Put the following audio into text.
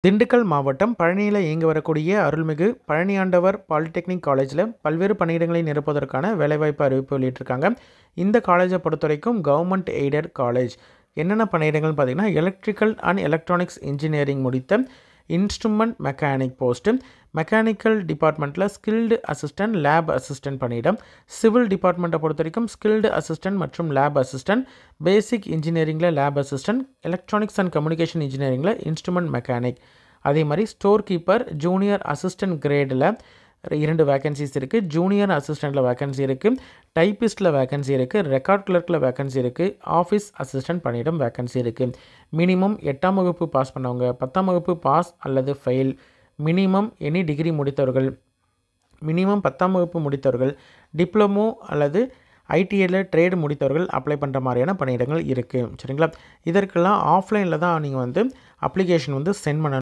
திண்டுக்கல் மாவட்டம் பழனியில் இயங்கி வரக்கூடிய அருள்மிகு பழனியாண்டவர் பாலிடெக்னிக் காலேஜில் பல்வேறு பணியிடங்களை நிரப்புவதற்கான வேலைவாய்ப்பு அறிவிப்பு வெளியிட்டிருக்காங்க. இந்த காலேஜை பொறுத்த வரைக்கும் கவர்மெண்ட் எய்டட் காலேஜ். என்னென்ன பணியிடங்கள்னு பார்த்தீங்கன்னா, எலக்ட்ரிக்கல் அண்ட் எலக்ட்ரானிக்ஸ் இன்ஜினியரிங் முடித்த இன்ஸ்ட்ருமெண்ட் மெக்கானிக் போஸ்ட்டு, மெக்கானிக்கல் டிபார்ட்மெண்ட்டில் ஸ்கில்டு அசிஸ்டன்ட், லேப் அசிஸ்டன்ட் பணியிடம், சிவில் டிபார்ட்மெண்ட்டை பொறுத்த வரைக்கும் ஸ்கில்டு அசிஸ்டன்ட் மற்றும் லேப் அசிஸ்டன்ட், பேசிக் இன்ஜினியரிங்கில் lab assistant, electronics and communication இன்ஜினியரிங்கில் இன்ஸ்ட்ருமெண்ட் மெக்கானிக். அதே மாதிரி ஸ்டோர் கீப்பர், ஜூனியர் அசிஸ்டன்ட் கிரேடில் 2 வேகன்சிஸ் இருக்குது. ஜூனியர் அசிஸ்டண்ட்டில் வேகன்சி இருக்குது. டைப்பிஸ்ட்டில் வேகன்சி இருக்குது. ரெக்கார்ட் கிளர்க்கில் வேகன்சி இருக்குது. ஆஃபீஸ் அசிஸ்டன்ட் பணியிடம் வேகன்சி இருக்குது. மினிமம் 8ஆம் வகுப்பு பாஸ் பண்ணவங்க, 10ஆம் வகுப்பு பாஸ் அல்லது ஃபெயில், மினிமம் எனி டிகிரி முடித்தவர்கள், மினிமம் 10ஆம் வகுப்பு முடித்தவர்கள், டிப்ளமோ அல்லது ஐடிஐயில் ட்ரேடு முடித்தவர்கள் அப்ளை பண்ணுற மாதிரியான பணியிடங்கள் இருக்குது. சரிங்களா? இதற்கெல்லாம் ஆஃப்லைனில் தான் நீங்கள் அப்ளிகேஷன் சென்ட் பண்ணணும்.